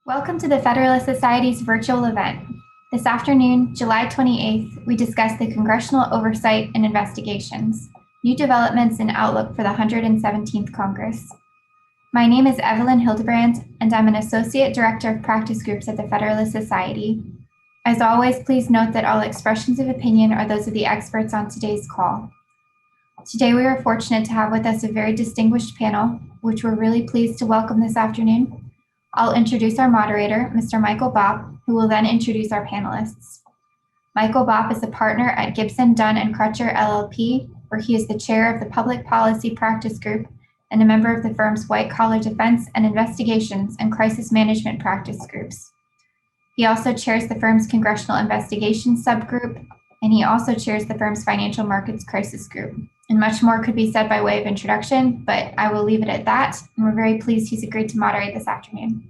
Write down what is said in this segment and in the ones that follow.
Welcome to the Federalist Society's virtual event. This afternoon, July 28th, we discuss the Congressional Oversight and Investigations, new developments and outlook for the 117th Congress. My name is Evelyn Hildebrand, and I'm an Associate Director of Practice Groups at the Federalist Society. As always, please note that all expressions of opinion are those of the experts on today's call. Today, we are fortunate to have with us a very distinguished panel, which we're really pleased to welcome this afternoon. I'll introduce our moderator, Mr. Michael Bopp, who will then introduce our panelists. Michael Bopp is a partner at Gibson, Dunn & Crutcher, LLP, where he is the chair of the Public Policy Practice Group and a member of the firm's White Collar Defense and Investigations and Crisis Management Practice Groups. He also chairs the firm's Congressional Investigations subgroup, and he also chairs the firm's Financial Markets Crisis Group. And much more could be said by way of introduction, but I will leave it at that. And we're very pleased he's agreed to moderate this afternoon.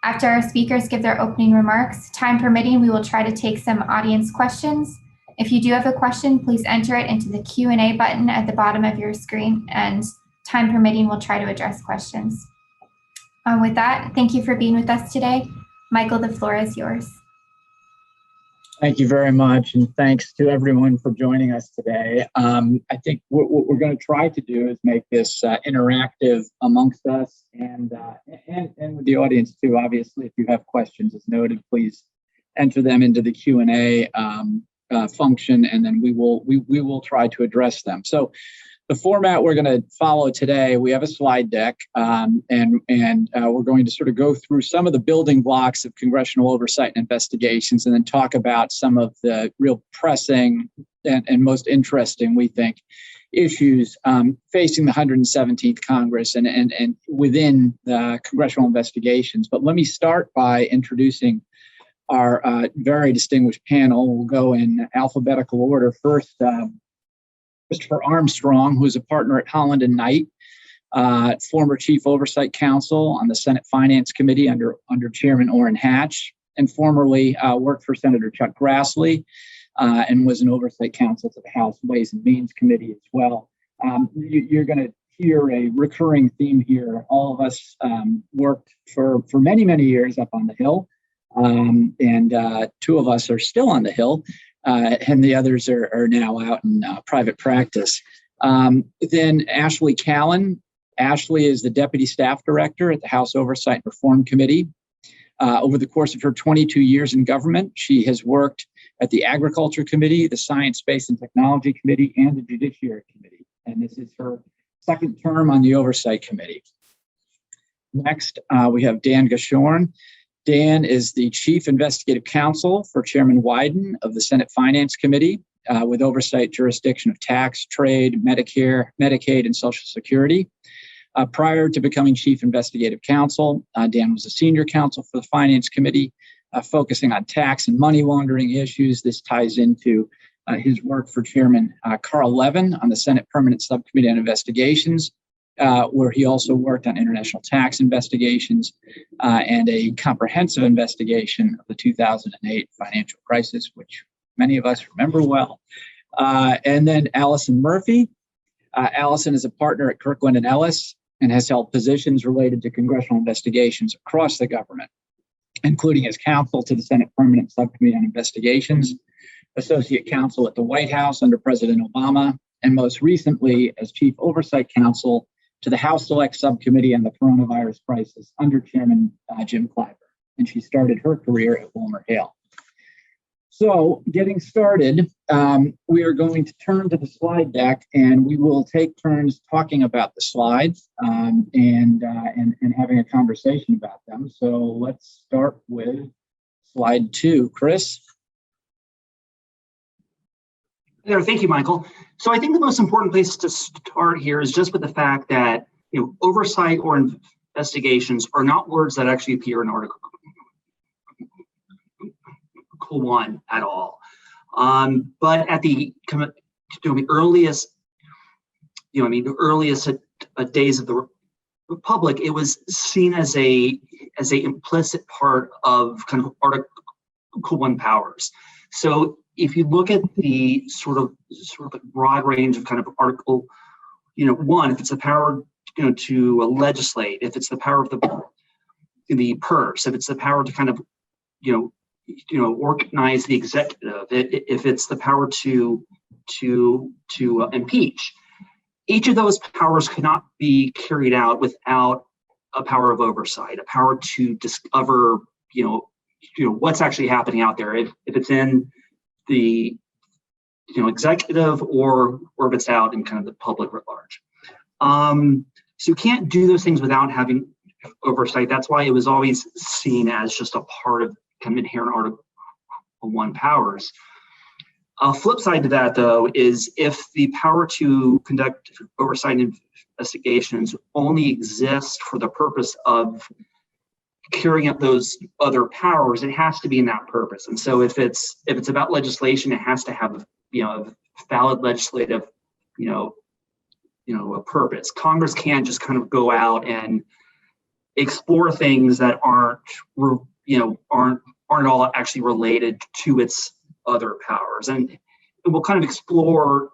After our speakers give their opening remarks, time permitting, we will try to take some audience questions. If you do have a question, please enter it into the Q&A button at the bottom of your screen, and time permitting, we'll try to address questions. With that, thank you for being with us today. Michael, the floor is yours. Thank you very much, and thanks to everyone for joining us today. I think what we're going to try to do is make this interactive amongst us and with the audience too. Obviously, if you have questions, as noted, please enter them into the Q&A function, and then we will try to address them. So, the format we're going to follow today, we have a slide deck, and we're going to sort of go through some of the building blocks of congressional oversight and investigations, and then talk about some of the real pressing and most interesting, we think, issues facing the 117th Congress and within the congressional investigations. But let me start by introducing our very distinguished panel. We'll go in alphabetical order. First, Christopher Armstrong, who is a partner at Callen and Knight, former Chief Oversight Counsel on the Senate Finance Committee under Chairman Orrin Hatch, and formerly worked for Senator Chuck Grassley and was an Oversight Counsel to the House Ways and Means Committee as well. You're going to hear a recurring theme here. All of us worked for many, many years up on the Hill, and two of us are still on the Hill. And the others are now out in private practice. Then Ashley Callen. Ashley is the Deputy Staff Director at the House Oversight and Reform Committee. Over the course of her 22 years in government, she has worked at the Agriculture Committee, the Science, Space, and Technology Committee, and the Judiciary Committee. And this is her second term on the Oversight Committee. Next, we have Dan Goshorn. Dan is the Chief Investigative Counsel for Chairman Wyden of the Senate Finance Committee, with oversight jurisdiction of tax, trade, Medicare, Medicaid, and Social Security. Prior to becoming Chief Investigative Counsel, Dan was a senior counsel for the Finance Committee, focusing on tax and money laundering issues. This ties into his work for Chairman Carl Levin on the Senate Permanent Subcommittee on Investigations, where he also worked on international tax investigations and a comprehensive investigation of the 2008 financial crisis, which many of us remember well. And then Allison Murphy. Allison is a partner at Kirkland & Ellis and has held positions related to congressional investigations across the government, including as counsel to the Senate Permanent Subcommittee on Investigations, associate counsel at the White House under President Obama, and most recently as Chief Oversight Counsel to the House Select Subcommittee on the Coronavirus Crisis under Chairman Jim Clyburn. And she started her career at WilmerHale. So getting started, we are going to turn to the slide deck, and we will take turns talking about the slides and having a conversation about them. So let's start with slide 2. Chris? Thank you, Michael. So I think the most important place to start here is just with the fact that oversight or investigations are not words that actually appear in Article 1 at all. But at the earliest, the earliest days of the Republic, it was seen as a implicit part of kind of Article 1 powers. So if you look at the sort of broad range of kind of Article, 1, if it's the power, to legislate, if it's the power of the the purse, if it's the power to kind of, organize the executive, if it's the power to impeach, each of those powers cannot be carried out without a power of oversight, a power to discover, what's actually happening out there. If it's in the, executive or if it's out in kind of the public at large. So you can't do those things without having oversight. That's why it was always seen as just a part of kind of inherent Article 1 powers. A flip side to that, though, is if the power to conduct oversight investigations only exists for the purpose of carrying out those other powers, it has to be in that purpose. And so if it's about legislation, it has to have a valid legislative a purpose. Congress can't just kind of go out and explore things that aren't all actually related to its other powers. And we'll kind of explore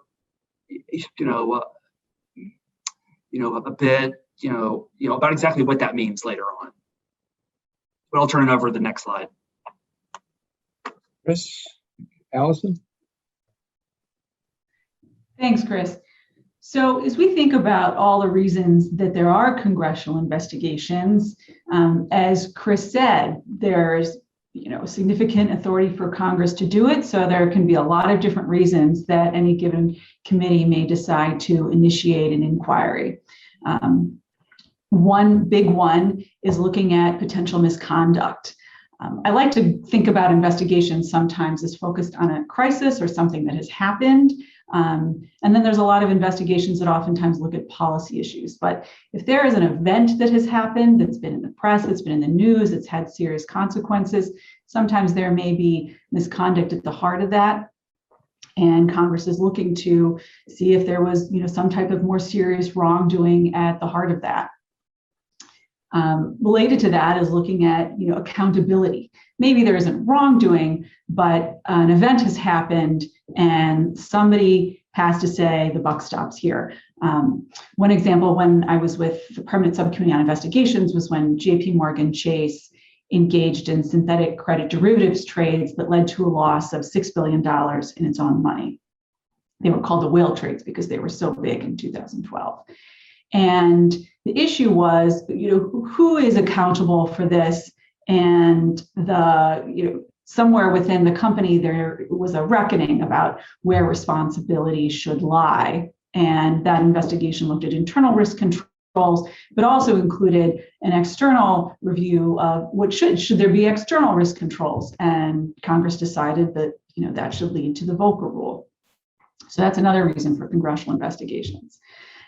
a bit about exactly what that means later on. But I'll turn it over to the next slide. Chris, Allison. Thanks, Chris. So as we think about all the reasons that there are congressional investigations, as Chris said, there's significant authority for Congress to do it. So there can be a lot of different reasons that any given committee may decide to initiate an inquiry. One big one is looking at potential misconduct. I like to think about investigations sometimes as focused on a crisis or something that has happened. And then there's a lot of investigations that oftentimes look at policy issues. But if there is an event that has happened, that's been in the press, that's been in the news, it's had serious consequences, sometimes there may be misconduct at the heart of that. And Congress is looking to see if there was, some type of more serious wrongdoing at the heart of that. Related to that is looking at, accountability. Maybe there isn't wrongdoing, but an event has happened and somebody has to say the buck stops here. One example, when I was with the Permanent Subcommittee on Investigations, was when JP Morgan Chase engaged in synthetic credit derivatives trades that led to a loss of $6 billion in its own money. They were called the whale trades because they were so big in 2012. And the issue was, who is accountable for this? And somewhere within the company, there was a reckoning about where responsibility should lie. And that investigation looked at internal risk controls, but also included an external review of what should there be external risk controls. And Congress decided that, that should lead to the Volcker rule. So that's another reason for congressional investigations.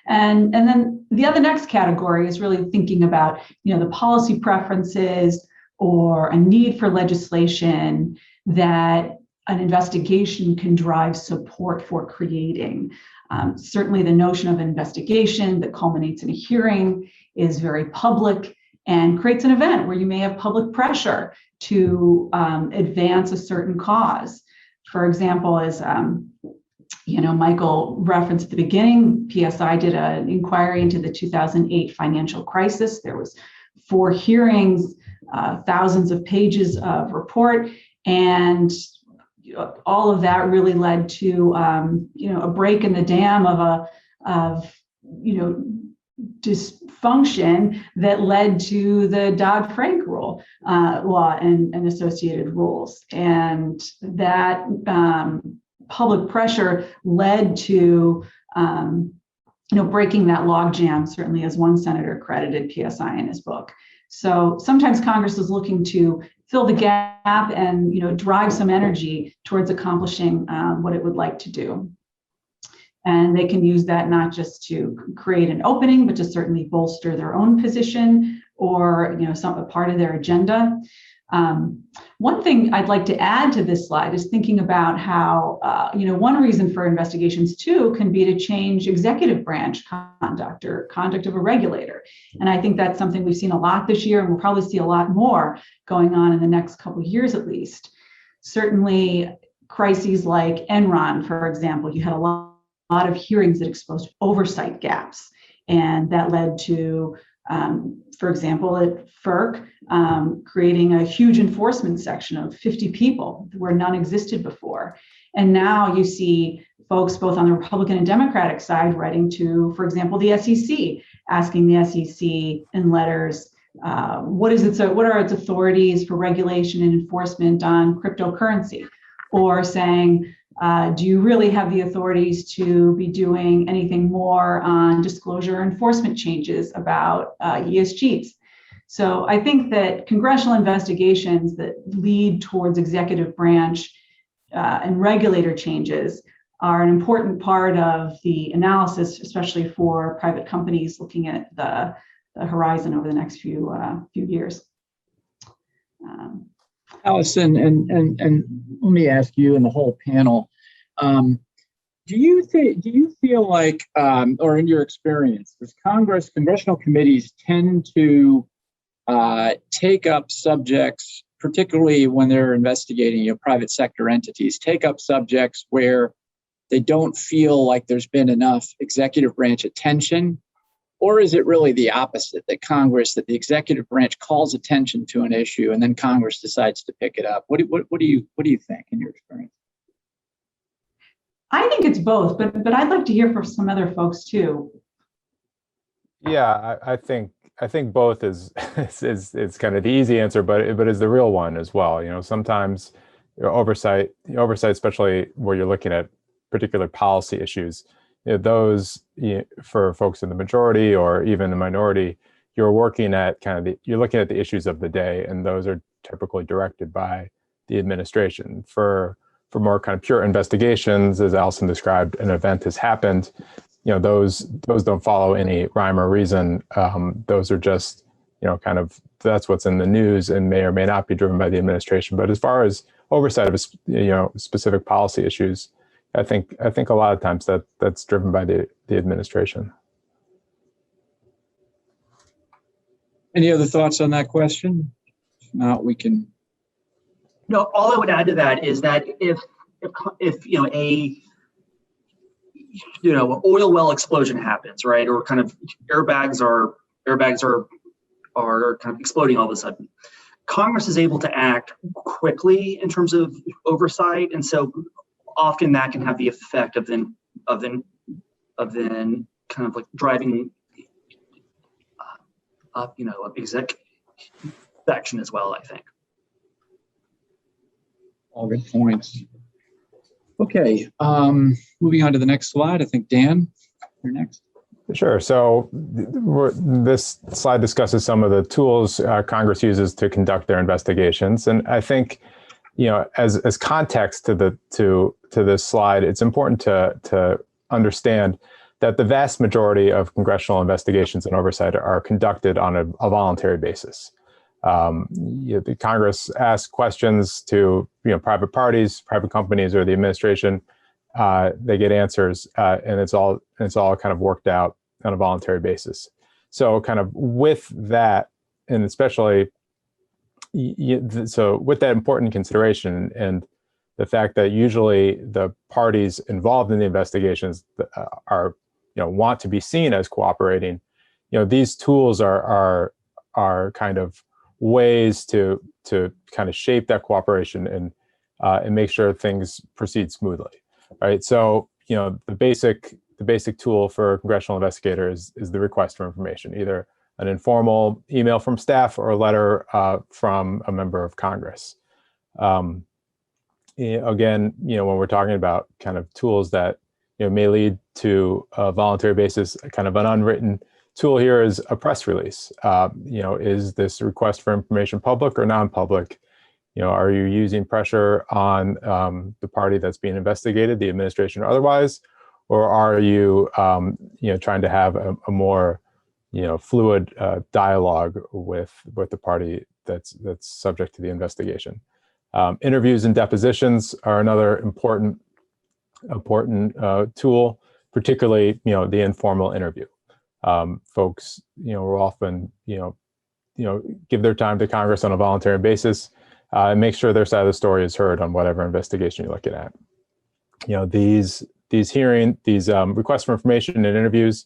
And then the next category is really thinking about, the policy preferences or a need for legislation that an investigation can drive support for creating. Certainly the notion of investigation that culminates in a hearing is very public and creates an event where you may have public pressure to advance a certain cause. For example, as Michael referenced at the beginning, PSI did an inquiry into the 2008 financial crisis. There was 4 hearings, thousands of pages of report, and all of that really led to a break in the dam of dysfunction that led to the Dodd-Frank rule law and associated rules, and that public pressure led to breaking that logjam, certainly, as one senator credited PSI in his book. So sometimes Congress is looking to fill the gap and drive some energy towards accomplishing what it would like to do. And they can use that not just to create an opening, but to certainly bolster their own position or a part of their agenda. One thing I'd like to add to this slide is thinking about how, one reason for investigations too can be to change executive branch conduct or conduct of a regulator. And I think that's something we've seen a lot this year, and we'll probably see a lot more going on in the next couple of years at least. Certainly crises like Enron, for example, you had a lot of hearings that exposed oversight gaps, and that led to For example, at FERC, creating a huge enforcement section of 50 people where none existed before. And now you see folks both on the Republican and Democratic side writing to, for example, the SEC, asking the SEC in letters, what are its authorities for regulation and enforcement on cryptocurrency? Or saying, do you really have the authorities to be doing anything more on disclosure enforcement changes about ESGs? So I think that congressional investigations that lead towards executive branch and regulator changes are an important part of the analysis, especially for private companies looking at the horizon over the next few years. Allison, and let me ask you and the whole panel, do you feel like, or in your experience, does congressional committees tend to take up subjects, particularly when they're investigating private sector entities, take up subjects where they don't feel like there's been enough executive branch attention? Or is it really the opposite, that the executive branch calls attention to an issue and then Congress decides to pick it up? What do you think in your experience? I think it's both, but I'd like to hear from some other folks too. Yeah, I think both is kind of the easy answer, but is the real one as well. Sometimes oversight, especially where you're looking at particular policy issues, those for folks in the majority or even the minority, you're looking at the issues of the day, and those are typically directed by the administration. For more kind of pure investigations, as Allison described, an event has happened. Those don't follow any rhyme or reason. Those are just that's what's in the news and may or may not be driven by the administration. But as far as oversight of specific policy issues, I think a lot of times that's driven by the administration. Any other thoughts on that question? If not, we can. No, all I would add to that is that if oil well explosion happens, right, or kind of airbags are kind of exploding all of a sudden, Congress is able to act quickly in terms of oversight, and so often that can have the effect of then kind of like driving up, exec action as well, I think. All good points. Okay, moving on to the next slide. I think Dan, you're next. Sure. So this slide discusses some of the tools Congress uses to conduct their investigations, and I think, as context to this slide, it's important to understand that the vast majority of congressional investigations and oversight are conducted on a voluntary basis. The Congress asks questions to private parties, private companies, or the administration. They get answers, and it's all kind of worked out on a voluntary basis. So, kind of with that, and especially with that important consideration, and the fact that usually the parties involved in the investigations are want to be seen as cooperating, these tools are kind of ways to kind of shape that cooperation and make sure things proceed smoothly, right? So the basic tool for a congressional investigator is the request for information, either an informal email from staff or a letter from a member of Congress. Again, when we're talking about kind of tools that may lead to a voluntary basis, kind of an unwritten tool here is a press release. Is this request for information public or non-public? Are you using pressure on the party that's being investigated, the administration or otherwise, or are you, trying to have a more, fluid dialogue with the party that's subject to the investigation? Interviews and depositions are another important tool, particularly the informal interview. Folks, will often give their time to Congress on a voluntary basis and make sure their side of the story is heard on whatever investigation you're looking at. These requests for information and interviews,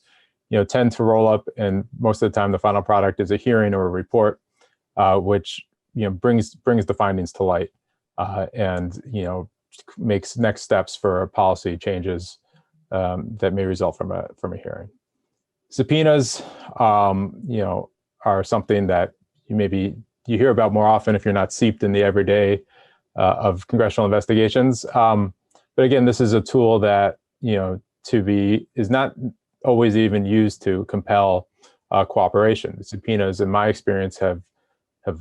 tend to roll up, and most of the time the final product is a hearing or a report, which brings the findings to light, and makes next steps for policy changes that may result from a hearing. Subpoenas, are something that you hear about more often if you're not steeped in the everyday of congressional investigations. But again, this is a tool that is not always even used to compel cooperation. Subpoenas, in my experience, have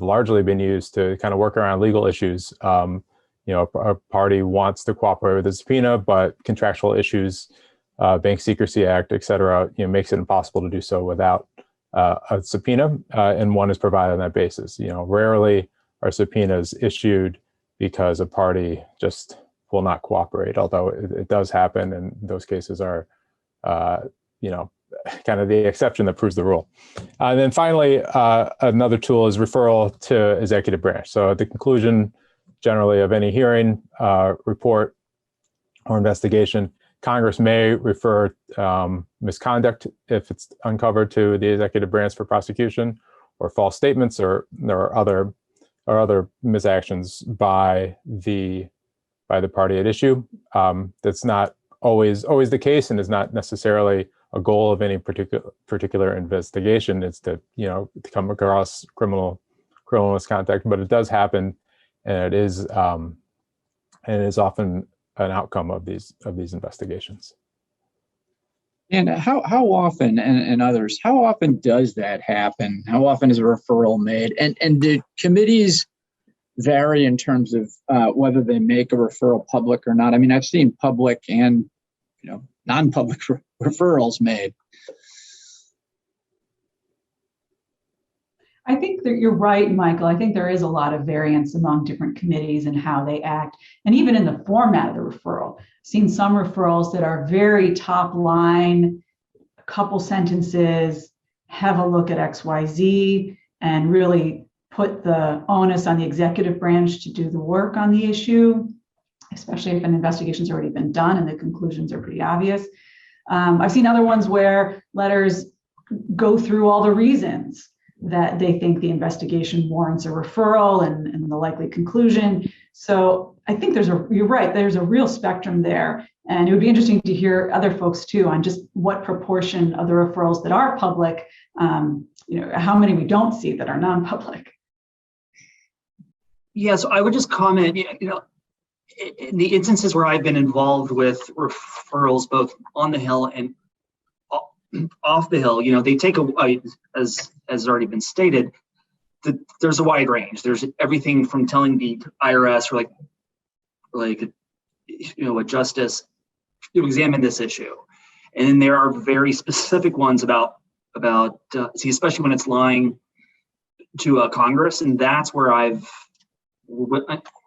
largely been used to kind of work around legal issues. A party wants to cooperate with a subpoena, but contractual issues, Bank Secrecy Act, et cetera, makes it impossible to do so without a subpoena, and one is provided on that basis. Rarely are subpoenas issued because a party just will not cooperate, although it does happen, and those cases are, kind of the exception that proves the rule. And then finally, another tool is referral to executive branch. So at the conclusion, generally, of any hearing, report, or investigation, Congress may refer misconduct, if it's uncovered, to the executive branch for prosecution, or false statements or other misactions by the party at issue. That's not always the case, and is not necessarily a goal of any particular investigation. It's to come across criminal misconduct, but it does happen, and it is often an outcome of these investigations. And how often, and others, how often does that happen? How often is a referral made? And do committees vary in terms of whether they make a referral public or not? I mean, I've seen public and non-public referrals made. I think that you're right, Michael. I think there is a lot of variance among different committees and how they act, and even in the format of the referral. I've seen some referrals that are very top line, a couple sentences, have a look at XYZ, and really put the onus on the executive branch to do the work on the issue, especially if an investigation's already been done and the conclusions are pretty obvious. I've seen other ones where letters go through all the reasons that they think the investigation warrants a referral and the likely conclusion. So I think you're right, there's a real spectrum there. And it would be interesting to hear other folks too on just what proportion of the referrals that are public, how many we don't see that are non-public. Yes, I would just comment, in the instances where I've been involved with referrals, both on the Hill and off the Hill, they take as has already been stated, there's a wide range. There's everything from telling the IRS or a justice to examine this issue, and then there are very specific ones about especially when it's lying to Congress, and that's where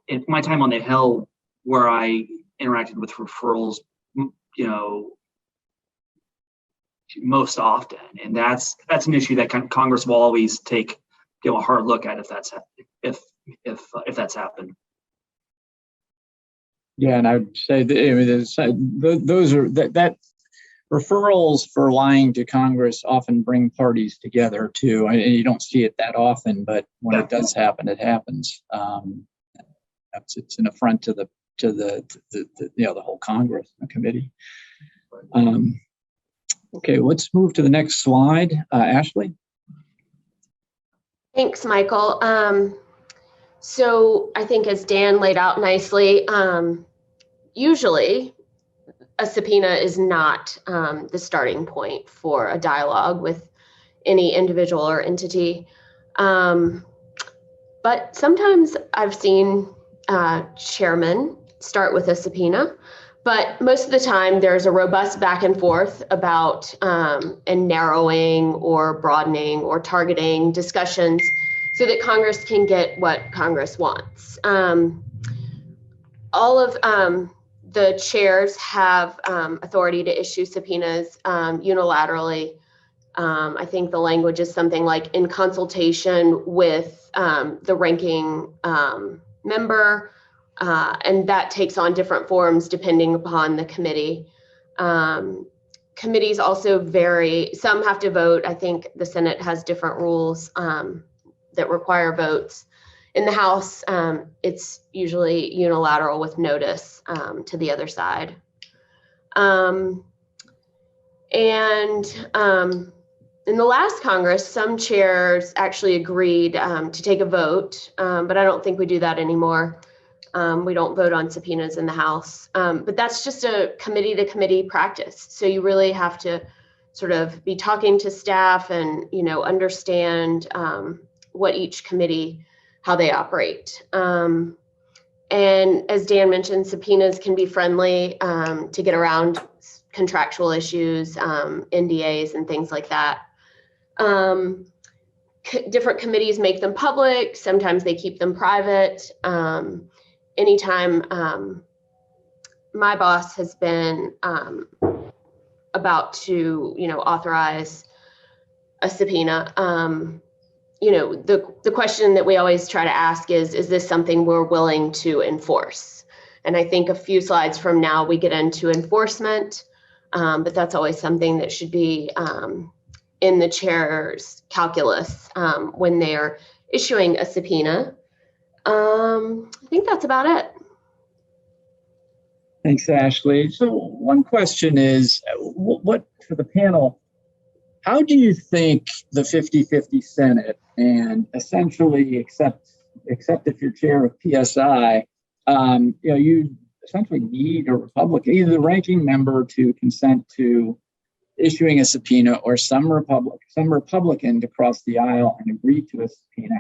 in my time on the Hill, where I interacted with referrals, most often, and that's an issue that Congress will always take a hard look at if that's happened. Yeah, and I would say those are that referrals for lying to Congress often bring parties together too. And you don't see it that often, but when it does happen, it happens. It's an affront to the whole Congress, the committee. Okay, let's move to the next slide. Ashley. Thanks, Michael. So I think, as Dan laid out nicely, usually a subpoena is not the starting point for a dialogue with any individual or entity. But sometimes I've seen chairmen start with a subpoena. But most of the time, there's a robust back and forth about and narrowing or broadening or targeting discussions so that Congress can get what Congress wants. All of the chairs have authority to issue subpoenas unilaterally. I think the language is something like in consultation with the ranking member. And that takes on different forms depending upon the committee. committees also vary. Some have to vote. I think the Senate has different rules that require votes. In the House, it's usually unilateral with notice to the other side. In the last Congress, some chairs actually agreed to take a vote, but I don't think we do that anymore. We don't vote on subpoenas in the House, but that's just a committee-to-committee practice. So you really have to sort of be talking to staff and, understand what each committee, how they operate. And as Dan mentioned, subpoenas can be friendly to get around contractual issues, NDAs and things like that. Different committees make them public. Sometimes they keep them private. Anytime my boss has been about to, authorize a subpoena, the question that we always try to ask is this something we're willing to enforce? And I think a few slides from now we get into enforcement, but that's always something that should be in the chair's calculus when they're issuing a subpoena. I think that's about it. Thanks, Ashley. So one question is, what for the panel, how do you think the 50-50 Senate, and essentially, except if you're chair of PSI, you essentially need a Republican, either the ranking member to consent to issuing a subpoena or some Republican to cross the aisle and agree to a subpoena.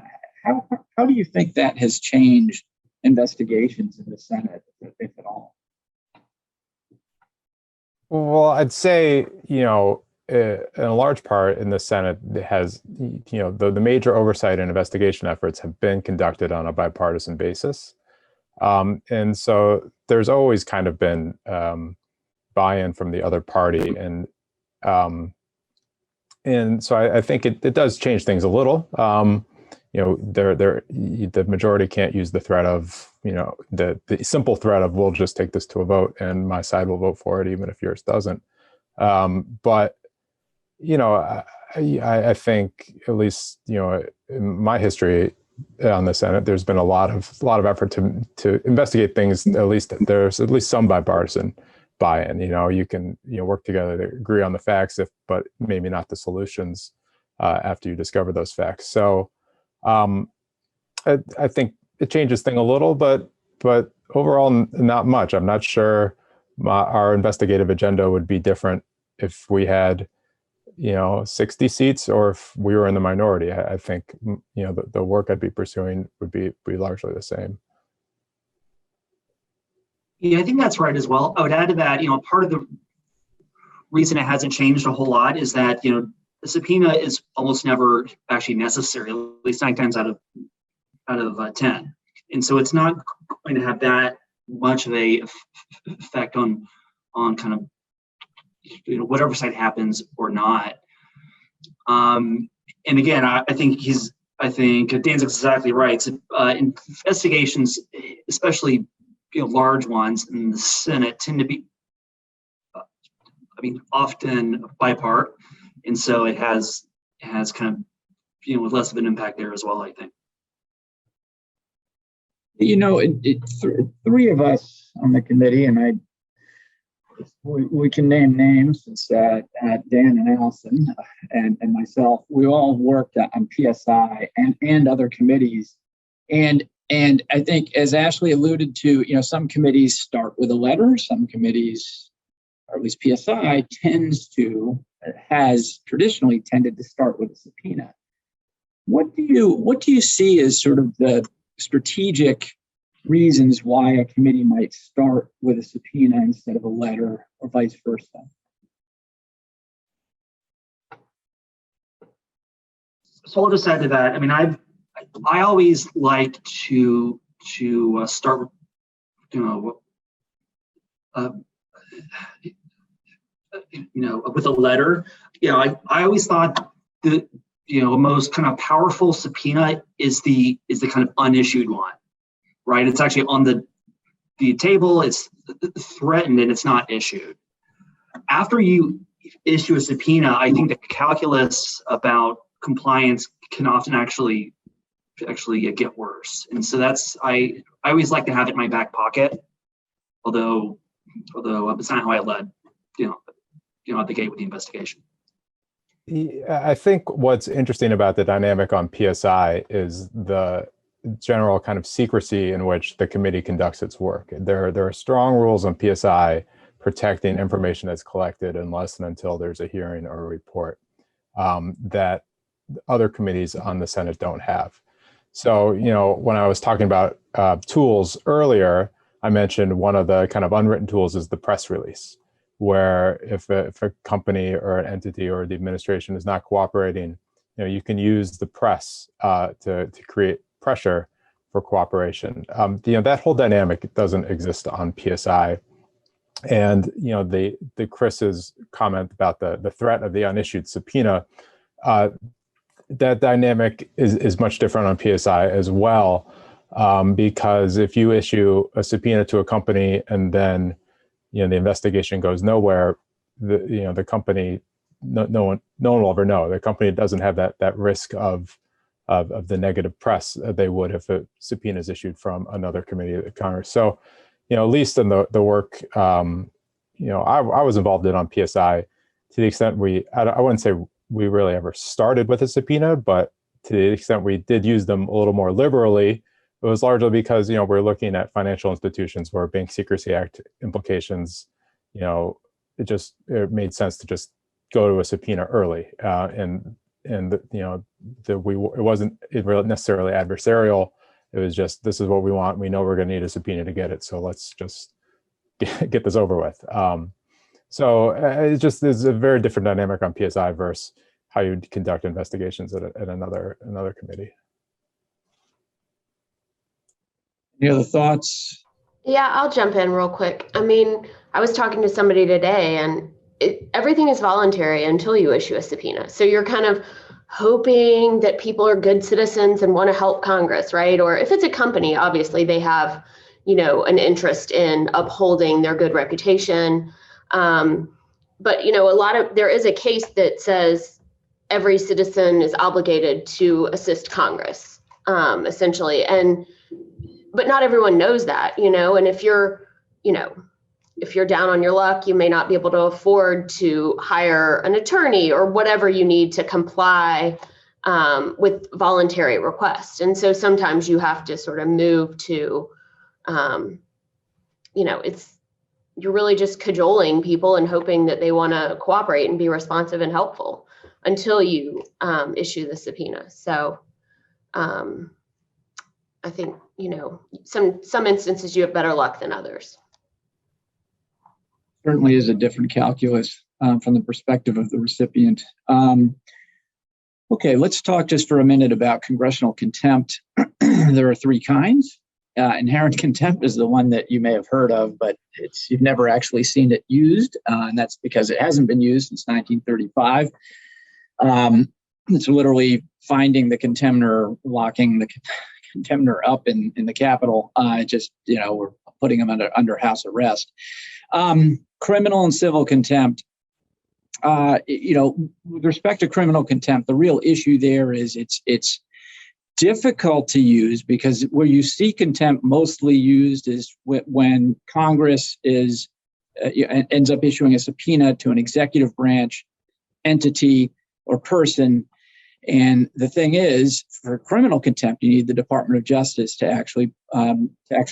How do you think that has changed investigations in the Senate, if at all? Well, I'd say, in a large part in the Senate has, the major oversight and investigation efforts have been conducted on a bipartisan basis. And so there's always kind of been buy-in from the other party. And so I think it does change things a little. The majority can't use the threat of, the simple threat of, we'll just take this to a vote and my side will vote for it, even if yours doesn't. But, I think, at least, in my history on the Senate, there's been a lot of effort to investigate things. At least there's at least some bipartisan buy-in. You can work together to agree on the facts, but maybe not the solutions after you discover those facts. So I think it changes things a little, but overall not much. I'm not sure our investigative agenda would be different if we had 60 seats or if we were in the minority. I think the work I'd be pursuing would be largely the same. Yeah, I think that's right as well. I would add to that, part of the reason it hasn't changed a whole lot is that, the subpoena is almost never actually necessary, at least 9 times out of 10. And so it's not going to have that much of a effect on kind of, what oversight happens or not. And again, I think Dan's exactly right. So, investigations, especially large ones in the Senate, tend to be, often bipart, and so it has kind of with less of an impact there as well, I think. Three of us on the committee, and we can name names, since Dan and Allison and myself, we all worked on PSI and other committees. And I think, as Ashley alluded to, some committees start with a letter, some committees, or at least PSI has traditionally tended to start with a subpoena. What do you see as sort of the strategic reasons why a committee might start with a subpoena instead of a letter, or vice versa? So I'll just add to that. I always like to start, with a letter. I always thought the most kind of powerful subpoena is the kind of unissued one, right? It's actually on the table, it's threatened, and it's not issued. After you issue a subpoena, I think the calculus about compliance can often actually get worse. And so I always like to have it in my back pocket, although it's not how I led, at the gate with the investigation. I think what's interesting about the dynamic on PSI is the general kind of secrecy in which the committee conducts its work. There are strong rules on PSI protecting information that's collected unless and until there's a hearing or a report that other committees on the Senate don't have. So, when I was talking about tools earlier, I mentioned one of the kind of unwritten tools is the press release, where if a company or an entity or the administration is not cooperating, you can use the press to create pressure for cooperation. That whole dynamic doesn't exist on PSI. And the Chris's comment about the threat of the unissued subpoena, that dynamic is much different on PSI as well, because if you issue a subpoena to a company and then the investigation goes nowhere, the company, no one will ever know. The company doesn't have that risk of the negative press they would if a subpoena is issued from another committee of the Congress. So, at least in the work, I was involved in on PSI to the extent I wouldn't say we really ever started with a subpoena, but to the extent we did use them a little more liberally, it was largely because, we're looking at financial institutions where Bank Secrecy Act implications, it made sense to just go to a subpoena early. It wasn't necessarily adversarial. It was just, this is what we want. We know we're going to need a subpoena to get it. So let's just get this over with. So it just is a very different dynamic on PSI versus how you conduct investigations at another committee. Any other thoughts? Yeah, I'll jump in real quick. I mean, I was talking to somebody today, and everything is voluntary until you issue a subpoena. So you're kind of hoping that people are good citizens and want to help Congress, right? Or if it's a company, obviously they have, an interest in upholding their good reputation. But, there is a case that says every citizen is obligated to assist Congress, essentially. But not everyone knows that, and if you're down on your luck, you may not be able to afford to hire an attorney or whatever you need to comply with voluntary requests. And so sometimes you have to sort of move to, you're really just cajoling people and hoping that they want to cooperate and be responsive and helpful until you issue the subpoena. So I think, some instances you have better luck than others. Certainly is a different calculus from the perspective of the recipient. Okay, let's talk just for a minute about congressional contempt. There are three kinds. Inherent contempt is the one that you may have heard of, but you've never actually seen it used, and that's because it hasn't been used since 1935. It's literally finding the contemner, locking the contemner up in the Capitol. We're putting them under house arrest. Criminal and civil contempt. With respect to criminal contempt, the real issue there is it's difficult to use, because where you see contempt mostly used is when Congress ends up issuing a subpoena to an executive branch entity or person. And the thing is, for criminal contempt, you need the Department of Justice to actually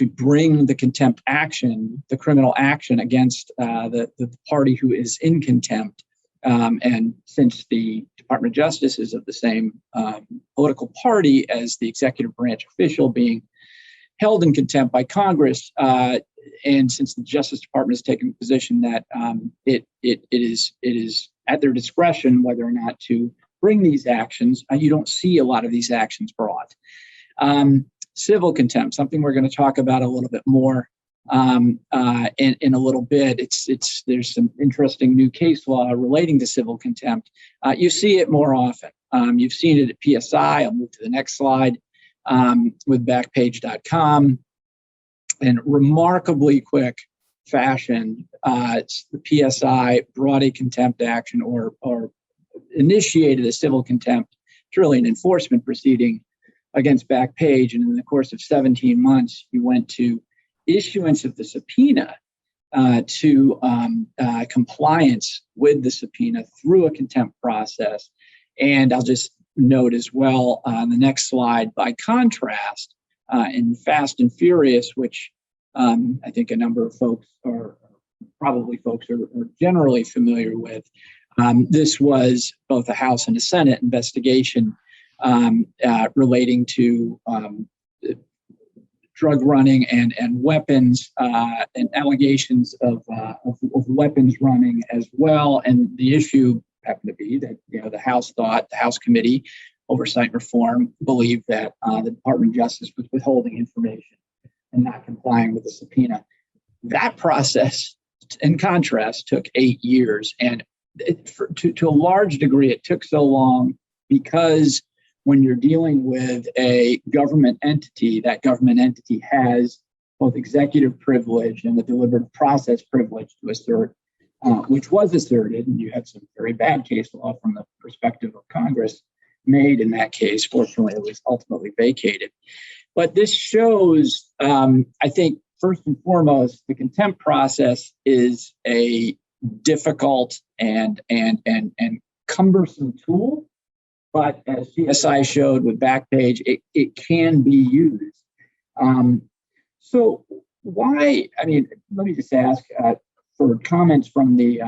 bring the contempt action, the criminal action against the party who is in contempt. And since the Department of Justice is of the same political party as the executive branch official being held in contempt by Congress, and since the Justice Department has taken the position that it is at their discretion whether or not to bring these actions, you don't see a lot of these actions brought. Civil contempt, something we're going to talk about a little bit more in a little bit. There's some interesting new case law relating to civil contempt. You see it more often. You've seen it at PSI. I'll move to the next slide with Backpage.com. And remarkably quick fashion, the PSI brought a contempt action or initiated a civil contempt. It's really an enforcement proceeding against Backpage. And in the course of 17 months, he went to issuance of the subpoena to compliance with the subpoena through a contempt process. And I'll just note as well on the next slide, by contrast, in Fast and Furious, which I think a number of folks are generally familiar with, this was both a House and a Senate investigation relating to drug running and weapons and allegations of weapons running as well. And the issue happened to be that the House Committee Oversight and Reform believed that the Department of Justice was withholding information and not complying with the subpoena. That process, in contrast, took 8 years, and to a large degree, it took so long because when you're dealing with a government entity, that government entity has both executive privilege and the deliberative process privilege to assert, which was asserted, and you had some very bad case law from the perspective of Congress made in that case. Fortunately, it was ultimately vacated. But this shows, I think, first and foremost, the contempt process is a difficult and cumbersome tool. But as CSI showed with Backpage, it can be used. So why? I mean, let me just ask for comments from the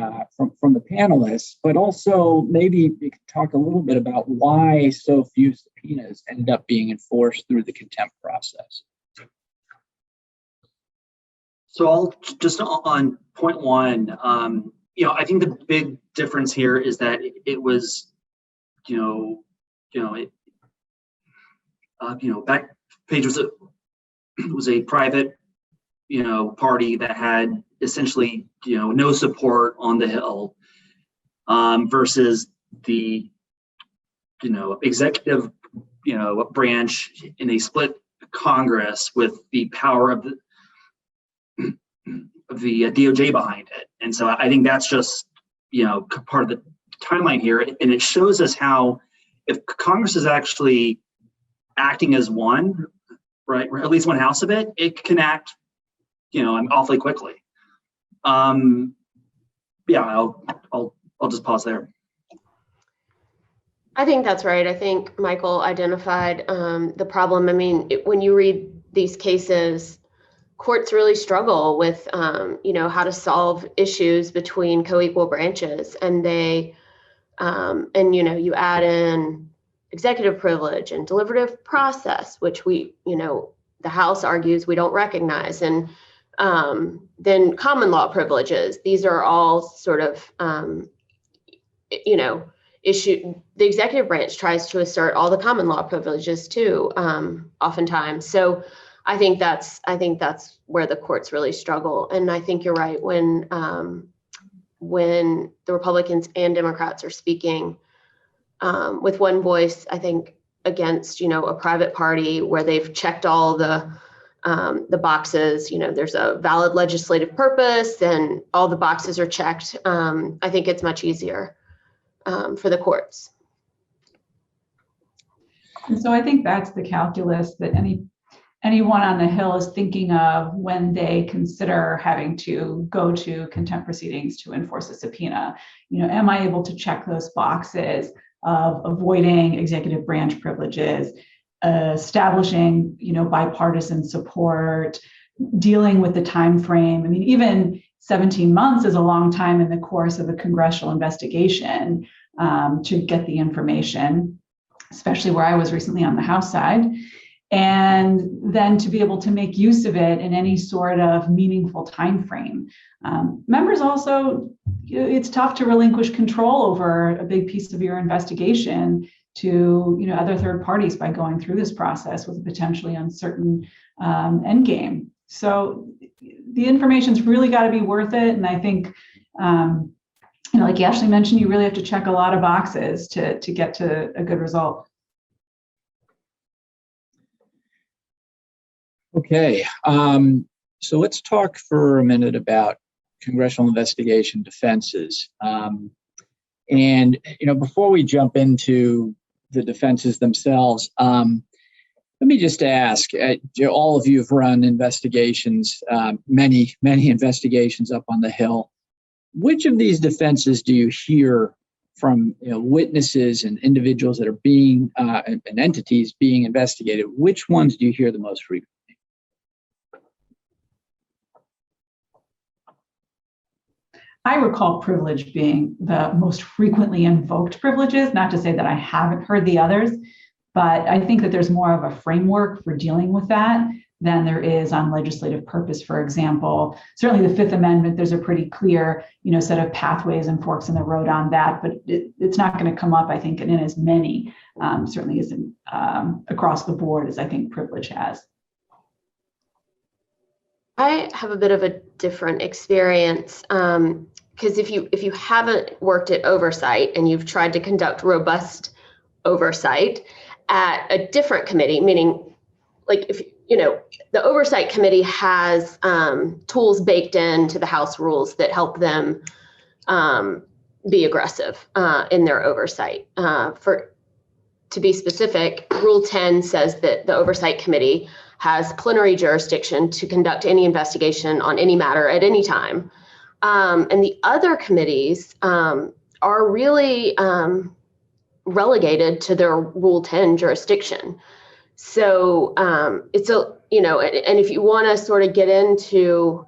panelists, but also maybe you could talk a little bit about why so few subpoenas ended up being enforced through the contempt process. So I'll just on point one. I think the big difference here is that it was. Backpage was a private, party that had essentially, no support on the Hill, versus the, executive, branch in a split Congress with the power of the DOJ behind it. And so I think that's just, part of the timeline here, and it shows us how if Congress is actually acting as one, right, or at least one house of it, it can act, awfully quickly. I'll just pause there. I think that's right. I think Michael identified the problem. I mean, when you read these cases, courts really struggle with, how to solve issues between co-equal branches, and you add in executive privilege and deliberative process, which the House argues we don't recognize, and then common law privileges. These are all sort of, issue. The executive branch tries to assert all the common law privileges too, oftentimes. So I think that's where the courts really struggle. And I think you're right when the Republicans and Democrats are speaking with one voice, I think against, a private party where they've checked all the boxes, there's a valid legislative purpose and all the boxes are checked. I think it's much easier for the courts. And so I think that's the calculus that anyone on the Hill is thinking of when they consider having to go to contempt proceedings to enforce a subpoena. Am I able to check those boxes of avoiding executive branch privileges, establishing, bipartisan support, dealing with the time frame? I mean, even 17 months is a long time in the course of a congressional investigation to get the information, especially where I was recently on the House side. And then to be able to make use of it in any sort of meaningful time frame. Members also, it's tough to relinquish control over a big piece of your investigation to other third parties by going through this process with a potentially uncertain end game. So the information's really got to be worth it. And I think, like Ashley mentioned, you really have to check a lot of boxes to get to a good result. Okay. So let's talk for a minute about congressional investigation defenses. And before we jump into the defenses themselves, let me just ask, all of you have run investigations, many investigations up on the Hill. Which of these defenses do you hear from witnesses and individuals that are being, and entities being investigated? Which ones do you hear the most frequently? I recall privilege being the most frequently invoked privileges, not to say that I haven't heard the others, but I think that there's more of a framework for dealing with that than there is on legislative purpose, for example. Certainly the Fifth Amendment, there's a pretty clear set of pathways and forks in the road on that, but it's not going to come up, I think, in as many, certainly isn't across the board as I think privilege has. I have a bit of a different experience because if you haven't worked at oversight and you've tried to conduct robust oversight at a different committee, meaning like if the oversight committee has tools baked into the House rules that help them be aggressive in their oversight. To be specific, Rule 10 says that the oversight committee has plenary jurisdiction to conduct any investigation on any matter at any time. And the other committees are really relegated to their Rule 10 jurisdiction. So it's and if you want to sort of get into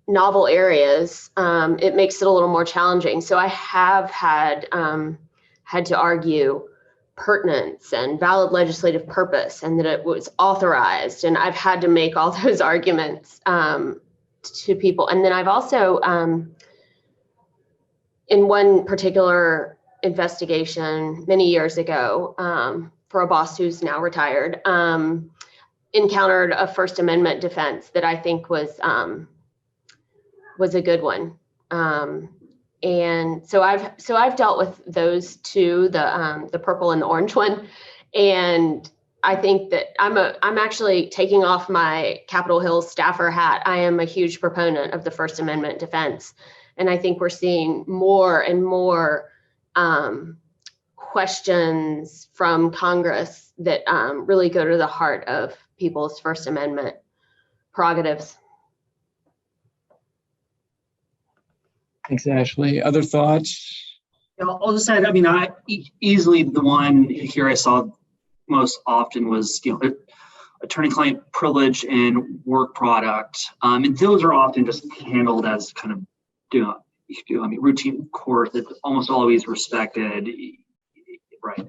novel areas, it makes it a little more challenging. So I have had to argue pertinence and valid legislative purpose and that it was authorized. And I've had to make all those arguments to people. And then I've also, in one particular investigation many years ago, for a boss who's now retired, encountered a First Amendment defense that I think was a good one. And so I've dealt with those two, the purple and the orange one, and I think that I'm actually taking off my Capitol Hill staffer hat. I am a huge proponent of the First Amendment defense, and I think we're seeing more and more questions from Congress that really go to the heart of people's First Amendment prerogatives. Thanks, Ashley. Other thoughts? I'll just add, easily the one here I saw most often was, attorney-client privilege and work product. And those are often just handled as kind of, routine court that's almost always respected, right?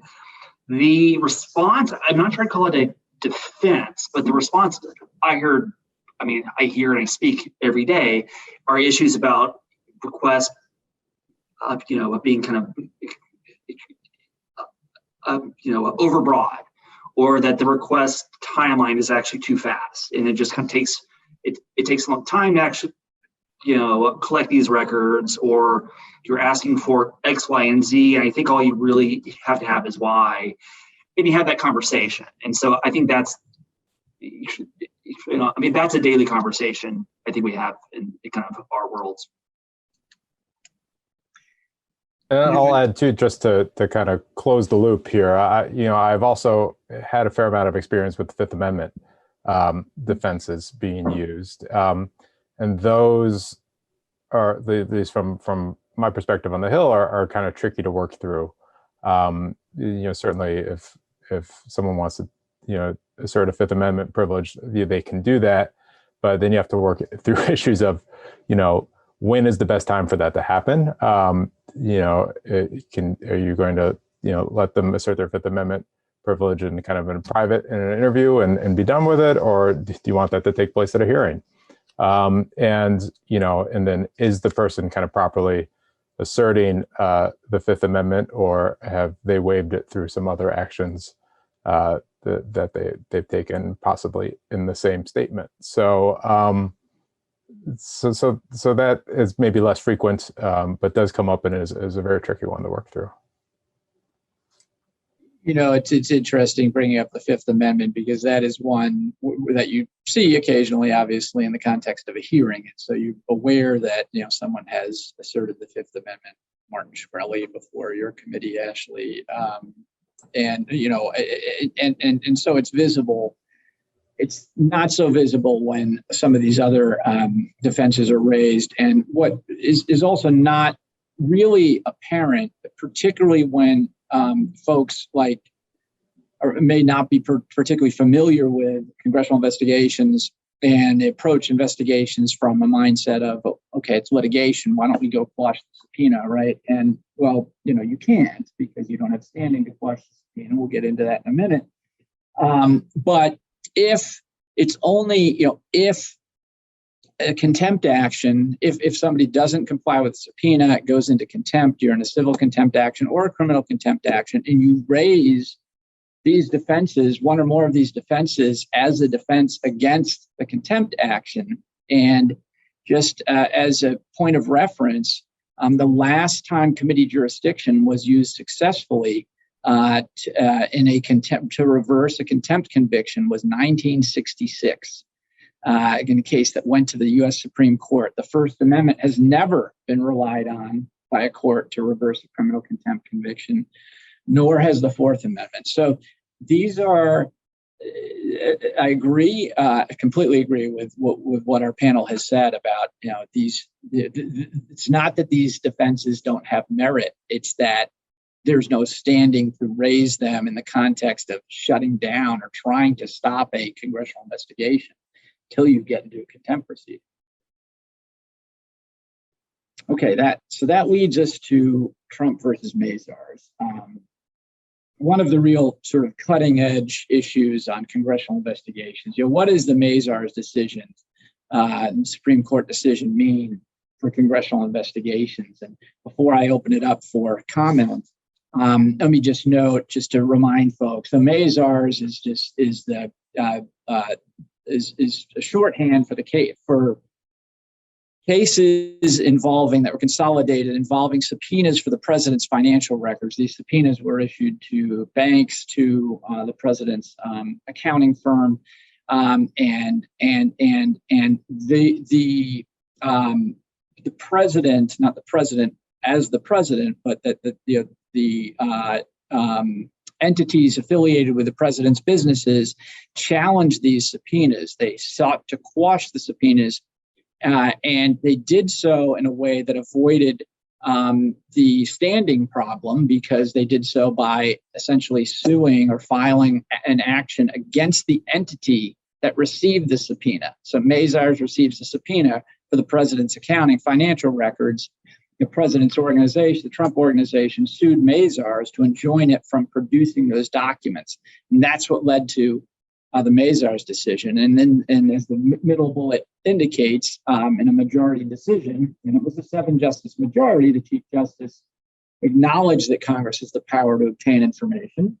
The response, I'm not sure I'd call it a defense, but the response I hear and I speak every day are issues about requests of being kind of overbroad, or that the request timeline is actually too fast, and it just kind of takes it takes a long time to actually collect these records, or you're asking for X, Y, and Z, and I think all you really have to have is Y, and you have that conversation. And so I think that's that's a daily conversation I think we have in kind of our worlds. And I'll add too, just to kind of close the loop here. I've also had a fair amount of experience with the Fifth Amendment defenses being used, and those are, at least from my perspective on the Hill, are kind of tricky to work through. Certainly, if someone wants to assert a Fifth Amendment privilege, they can do that, but then you have to work through issues of when is the best time for that to happen. Are you going to let them assert their Fifth Amendment privilege in kind of in an interview and be done with it, or do you want that to take place at a hearing? And then is the person kind of properly asserting the Fifth Amendment, or have they waived it through some other actions that they've taken, possibly in the same statement? So that is maybe less frequent, but does come up and is a very tricky one to work through. It's interesting bringing up the Fifth Amendment, because that is one that you see occasionally, obviously, in the context of a hearing. And so you're aware that, someone has asserted the Fifth Amendment, Martin Shkreli, before your committee, Ashley. And so it's visible. It's not so visible when some of these other defenses are raised. And what is also not really apparent, particularly when folks may not be particularly familiar with congressional investigations, and they approach investigations from a mindset of, okay, it's litigation, why don't we go quash the subpoena, right? And well, you can't, because you don't have standing to quash the subpoena. We'll get into that in a minute. But if it's only, if a contempt action, if somebody doesn't comply with the subpoena, it goes into contempt, you're in a civil contempt action or a criminal contempt action, and you raise these defenses, one or more of these defenses, as a defense against the contempt action. And just as a point of reference, the last time committee jurisdiction was used successfully in a contempt to reverse a contempt conviction was 1966. In a case that went to the U.S. Supreme Court. The First Amendment has never been relied on by a court to reverse a criminal contempt conviction, nor has the Fourth Amendment. So these are, I agree, I completely agree with what our panel has said about, these. It's not that these defenses don't have merit. It's that there's no standing to raise them in the context of shutting down or trying to stop a congressional investigation until you get into a contempt proceeding. Okay, that leads us to Trump versus Mazars. One of the real sort of cutting edge issues on congressional investigations. What does the Mazars decision, Supreme Court decision, mean for congressional investigations? And before I open it up for comment, let me just note, just to remind folks, the Mazars is a shorthand for cases that were consolidated involving subpoenas for the president's financial records. These subpoenas were issued to banks, to the president's accounting firm, and the president, not the president as the president, but that the entities affiliated with the president's businesses challenged these subpoenas. They sought to quash the subpoenas, and they did so in a way that avoided the standing problem, because they did so by essentially suing or filing an action against the entity that received the subpoena. So Mazars receives a subpoena for the president's accounting financial records. The president's organization, the Trump organization, sued Mazars to enjoin it from producing those documents. And that's what led to the Mazars decision. And as the middle bullet indicates, in a majority decision, and it was a 7-justice majority, the Chief Justice acknowledged that Congress has the power to obtain information,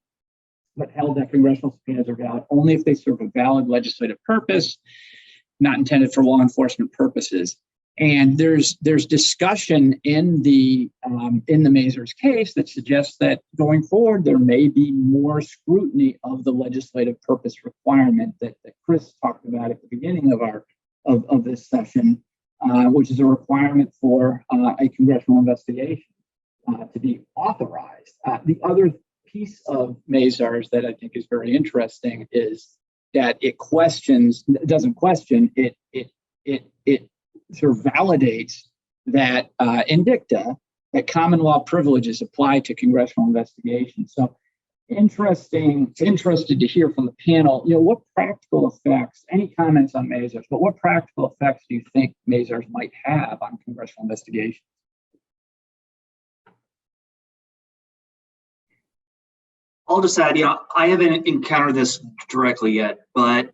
but held that congressional subpoenas are valid only if they serve a valid legislative purpose, not intended for law enforcement purposes. And there's discussion in the Mazars case that suggests that going forward there may be more scrutiny of the legislative purpose requirement that Chris talked about at the beginning of this session, which is a requirement for a congressional investigation to be authorized. The other piece of Mazars that I think is very interesting is that it sort of validates that in dicta that common law privileges apply to congressional investigations. So interested to hear from the panel, what practical effects, any comments on Mazars, but what practical effects do you think Mazars might have on congressional investigations? I'll just add, I haven't encountered this directly yet, but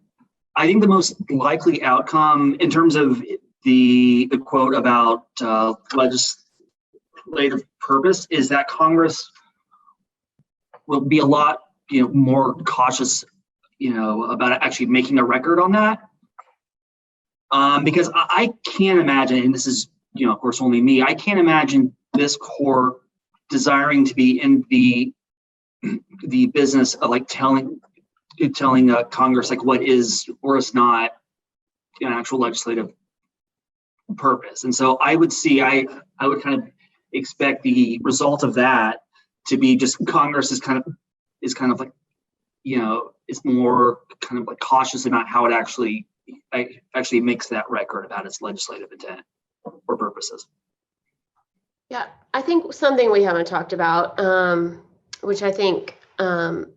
I think the most likely outcome in terms of the quote about legislative purpose is that Congress will be a lot more cautious about actually making a record on that, because I can't imagine, and this is of course only me, I can't imagine this court desiring to be in the the business of like telling Congress like what is or is not an actual legislative purpose. And so I would kind of expect the result of that to be just Congress is kind of like, is more kind of like cautious about how it actually makes that record about its legislative intent or purposes. Yeah, I think something we haven't talked about, which I think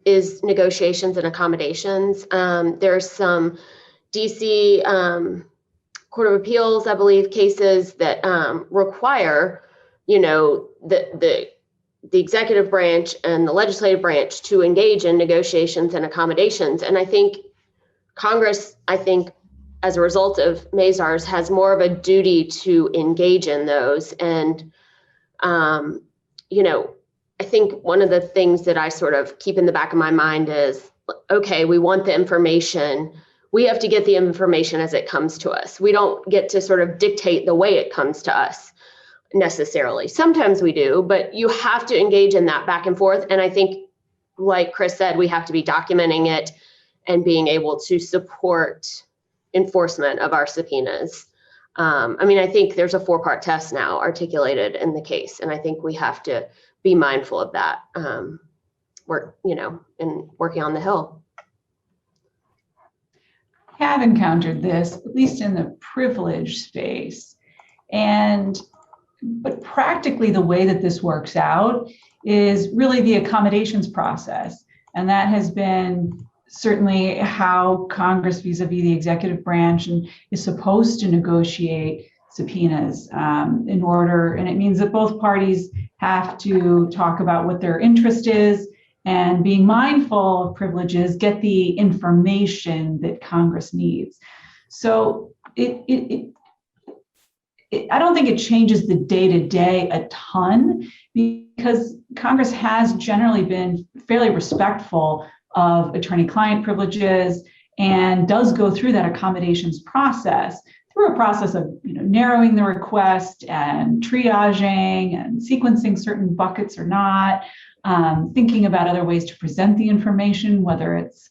is negotiations and accommodations. There's some DC Court of Appeals, I believe, cases that require, the executive branch and the legislative branch to engage in negotiations and accommodations. And I think Congress, as a result of Mazars, has more of a duty to engage in those. And, I think one of the things that I sort of keep in the back of my mind is, okay, we want the information. We have to get the information as it comes to us. We don't get to sort of dictate the way it comes to us necessarily. Sometimes we do, but you have to engage in that back and forth. And I think, like Chris said, we have to be documenting it and being able to support enforcement of our subpoenas. I think there's a 4-part test now articulated in the case, and I think we have to be mindful of that. In working on the Hill. Have encountered this, at least in the privilege space. But practically the way that this works out is really the accommodations process. And that has been certainly how Congress vis-a-vis the executive branch is supposed to negotiate subpoenas in order. And it means that both parties have to talk about what their interest is and, being mindful of privileges, get the information that Congress needs. So I don't think it changes the day-to-day a ton, because Congress has generally been fairly respectful of attorney-client privileges and does go through that accommodations process through a process of narrowing the request and triaging and sequencing certain buckets or not, thinking about other ways to present the information, whether it's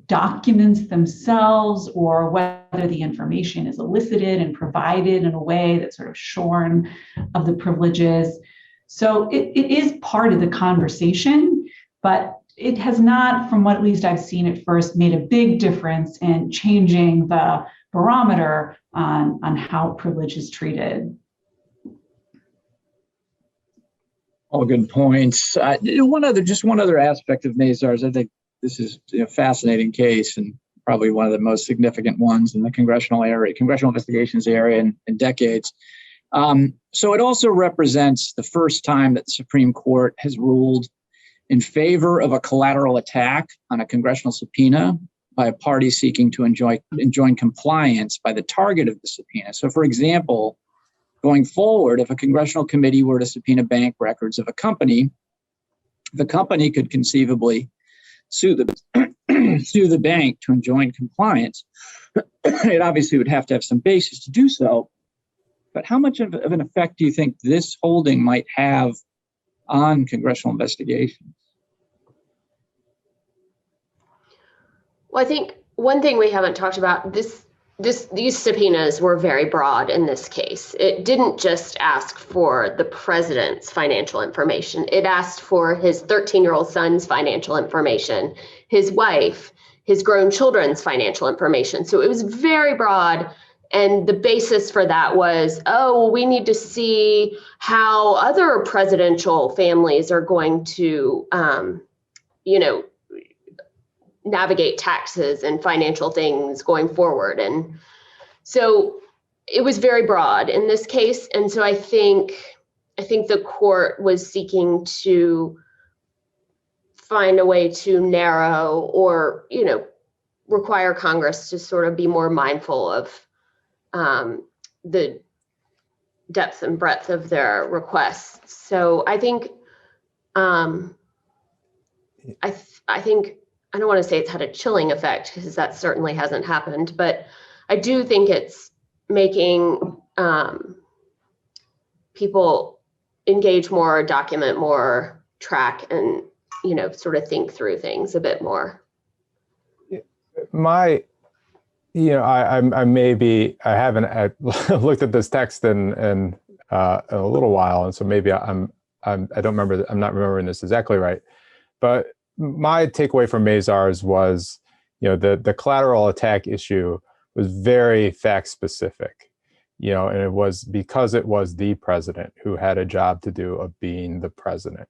documents themselves or whether the information is elicited and provided in a way that's sort of shorn of the privileges. So it is part of the conversation, but it has not, from what at least I've seen at first, made a big difference in changing the barometer on how privilege is treated. All good points. One other aspect of Mazars. I think this is a fascinating case and probably one of the most significant ones in the congressional investigations area in decades. So it also represents the first time that the Supreme Court has ruled in favor of a collateral attack on a congressional subpoena by a party seeking to enjoin compliance by the target of the subpoena. So, for example, going forward, if a congressional committee were to subpoena bank records of a company, the company could conceivably sue the bank to enjoin compliance. It obviously would have to have some basis to do so. But how much of an effect do you think this holding might have on congressional investigations? Well, I think one thing we haven't talked about, these subpoenas were very broad in this case. It didn't just ask for the president's financial information. It asked for his 13-year-old son's financial information, his wife, his grown children's financial information. So it was very broad. And the basis for that was, we need to see how other presidential families are going to, navigate taxes and financial things going forward. And so it was very broad in this case. And so I think the court was seeking to find a way to narrow or, require Congress to sort of be more mindful of the depth and breadth of their requests. So I think, I think, I don't want to say it's had a chilling effect, because that certainly hasn't happened, but I do think it's making people engage more, document more, track, and sort of think through things a bit more. I haven't looked at this text in a little while, and so maybe I don't remember. I'm not remembering this exactly right. But my takeaway from Mazars was, the collateral attack issue was very fact specific, and it was because it was the president who had a job to do of being the president.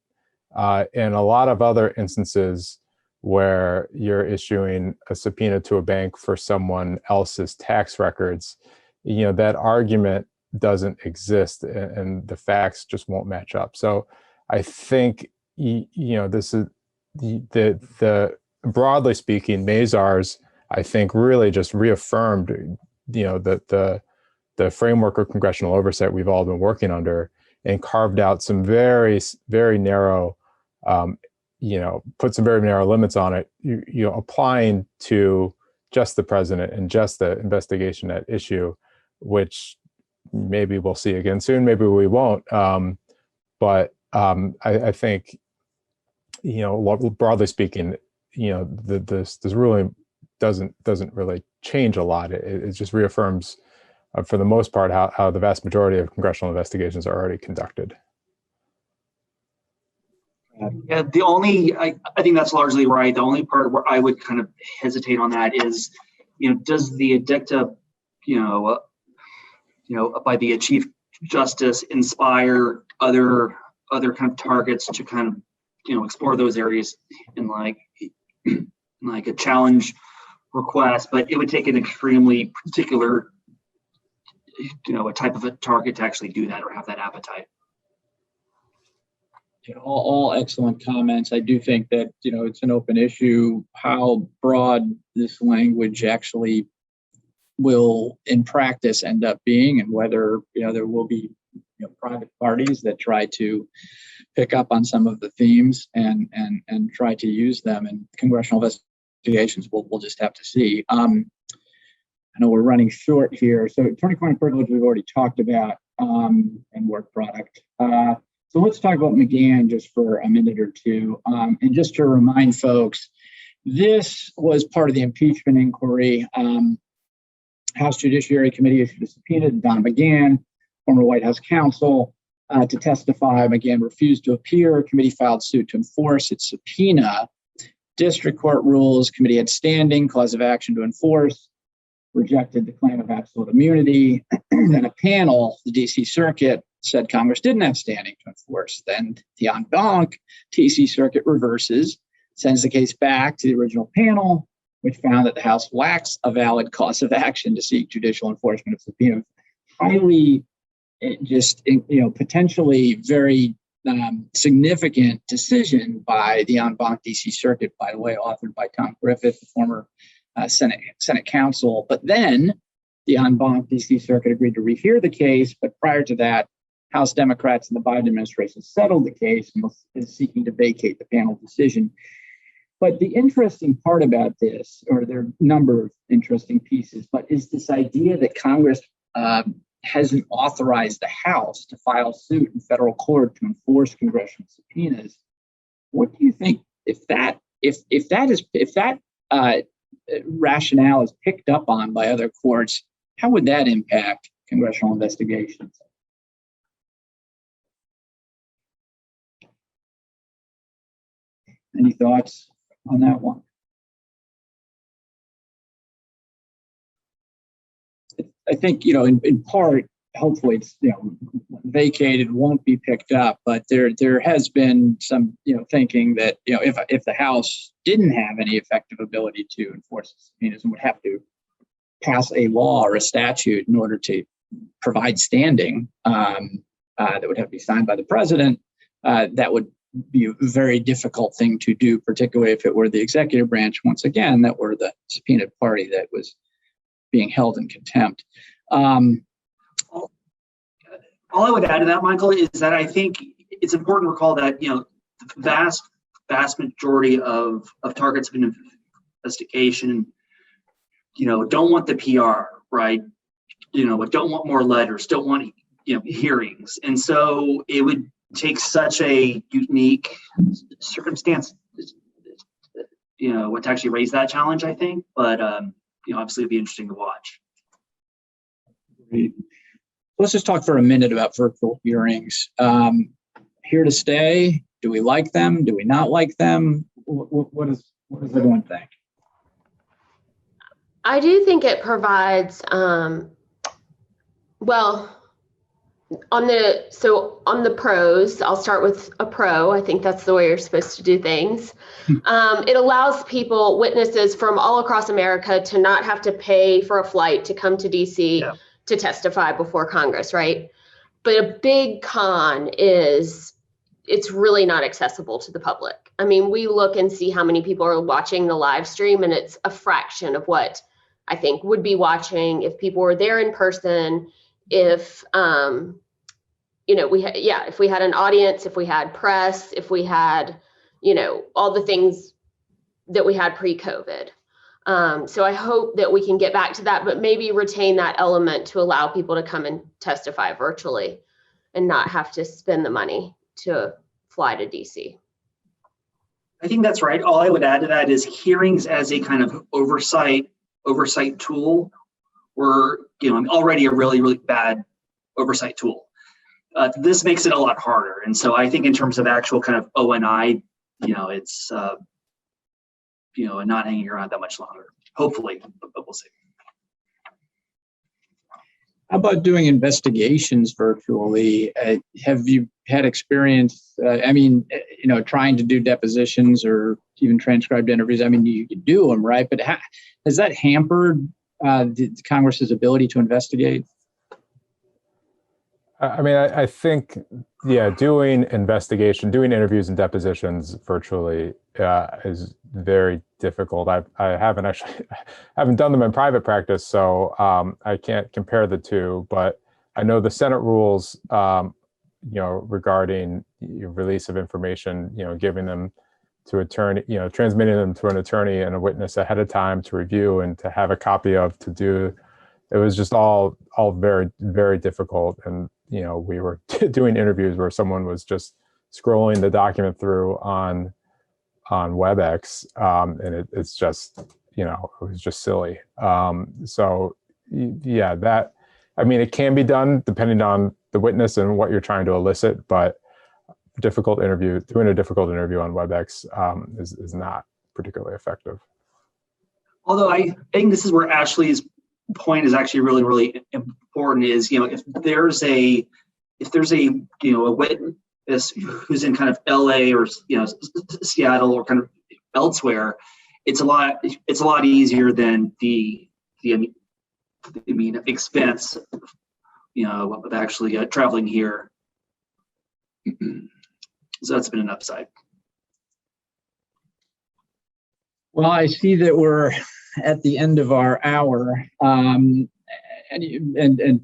In a lot of other instances where you're issuing a subpoena to a bank for someone else's tax records, that argument doesn't exist, and the facts just won't match up. So I think, this is the broadly speaking, Mazars, I think, really just reaffirmed, the framework of congressional oversight we've all been working under, and carved out some very, very narrow, put some very narrow limits on it, applying to just the president and just the investigation at issue, which maybe we'll see again soon, maybe we won't. But I think, broadly speaking, this ruling doesn't really change a lot. It just reaffirms, for the most part, how the vast majority of congressional investigations are already conducted. Yeah, I think that's largely right. The only part where I would kind of hesitate on that is, does the edicta, by the Chief Justice inspire other kind of targets to kind of, explore those areas in like a challenge request, but it would take an extremely particular, a type of a target to actually do that or have that appetite. All excellent comments. I do think that, it's an open issue how broad this language actually will in practice end up being, and whether, there will be, private parties that try to pick up on some of the themes and try to use them in congressional investigations. We'll just have to see. I know we're running short here. So attorney-client privilege we've already talked about, and work product. So let's talk about McGahn just for a minute or two. And just to remind folks, this was part of the impeachment inquiry. House Judiciary Committee issued a subpoena to Don McGahn, former White House counsel, to testify. McGahn refused to appear. Committee filed suit to enforce its subpoena. District court rules, committee had standing, cause of action to enforce, rejected the claim of absolute immunity. Then a panel, the DC Circuit, said Congress didn't have standing to enforce. Then the en banc DC Circuit reverses, sends the case back to the original panel, which found that the House lacks a valid cause of action to seek judicial enforcement of subpoena. Highly, potentially very significant decision by the en banc DC Circuit, by the way, authored by Tom Griffith, the former Senate counsel. But then the en banc DC Circuit agreed to rehear the case. But prior to that, House Democrats and the Biden administration settled the case and is seeking to vacate the panel decision. But the interesting part about this, or there are a number of interesting pieces, but is this idea that Congress hasn't authorized the House to file suit in federal court to enforce congressional subpoenas. What do you think if that rationale is picked up on by other courts? How would that impact congressional investigations? Any thoughts on that one? I think, in part, hopefully it's, vacated, won't be picked up, but there has been some, thinking that, if the House didn't have any effective ability to enforce subpoenas and would have to pass a law or a statute in order to provide standing, that would have to be signed by the president, that would be a very difficult thing to do, particularly if it were the executive branch, once again, that were the subpoenaed party that was being held in contempt. All I would add to that, Michael, is that I think it's important to recall that, the vast majority of targets of an investigation, don't want the PR, right? Don't want more letters, don't want, hearings. And so it would take such a unique circumstance what to actually raise that challenge, I think. But obviously it'd be interesting to watch. Great. Let's just talk for a minute about virtual hearings. Here to stay? Do we like them? Do we not like them? What does everyone think? I do think it provides, well, on the pros, I'll start with a pro. I think that's the way you're supposed to do things. It allows witnesses from all across America to not have to pay for a flight to come to DC to testify before Congress, right? But a big con is it's really not accessible to the public. I mean, we look and see how many people are watching the live stream, and it's a fraction of what I think would be watching if people were there in person. If if we had an audience, if we had press, if we had all the things that we had pre-COVID. So I hope that we can get back to that, but maybe retain that element to allow people to come and testify virtually and not have to spend the money to fly to DC. I think that's right. All I would add to that is hearings as a kind of oversight tool were already a really, really bad oversight tool. This makes it a lot harder. And so I think in terms of actual kind of O&I, it's not hanging around that much longer, hopefully, but we'll see. How about doing investigations virtually? Have you had experience, trying to do depositions or even transcribed interviews? I mean, you could do them, right? But has that hampered Congress's ability to investigate? I think, doing interviews and depositions virtually is very difficult. I haven't done them in private practice, so I can't compare the two. But I know the Senate rules, regarding release of information, giving them to attorney, transmitting them to an attorney and a witness ahead of time to review and to have a copy of to do. It was just all very, very difficult. And, we were doing interviews where someone was just scrolling the document through on WebEx. And it's just, it was just silly. It can be done depending on the witness and what you're trying to elicit, but doing a difficult interview on WebEx is not particularly effective. Although I think this is where Ashley's point is actually really, really important is, if there's a witness who's in kind of LA or, Seattle or kind of elsewhere, it's a lot easier than the expense, of actually traveling here. So that's been an upside. Well, I see that we're at the end of our hour. And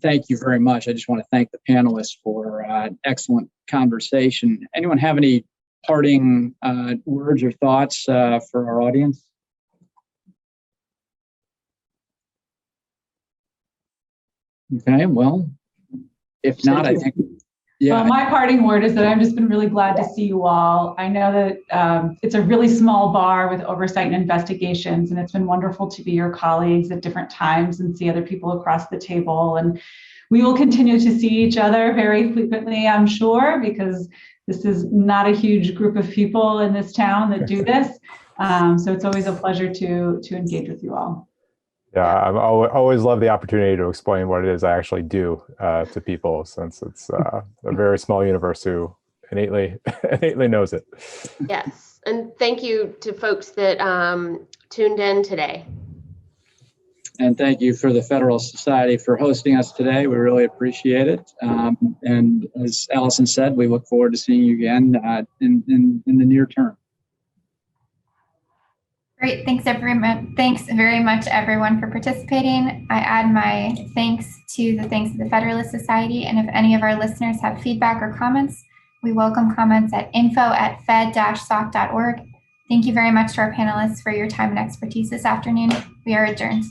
thank you very much. I just want to thank the panelists for an excellent conversation. Anyone have any parting words or thoughts for our audience? Okay, well, if not, I think, Well, my parting word is that I've just been really glad to see you all. I know that it's a really small bar with oversight and investigations, and it's been wonderful to be your colleagues at different times and see other people across the table. And we will continue to see each other very frequently, I'm sure, because this is not a huge group of people in this town that do this. So it's always a pleasure to engage with you all. Yeah, I always love the opportunity to explain what it is I actually do to people, since it's a very small universe who innately knows it. Yes, and thank you to folks that tuned in today. And thank you for the Federalist Society for hosting us today. We really appreciate it. And as Allison said, we look forward to seeing you again in the near term. Great. Thanks very much, everyone, for participating. I add my thanks to the thanks of the Federalist Society. And if any of our listeners have feedback or comments, we welcome comments at info@fed-soc.org. Thank you very much to our panelists for your time and expertise this afternoon. We are adjourned.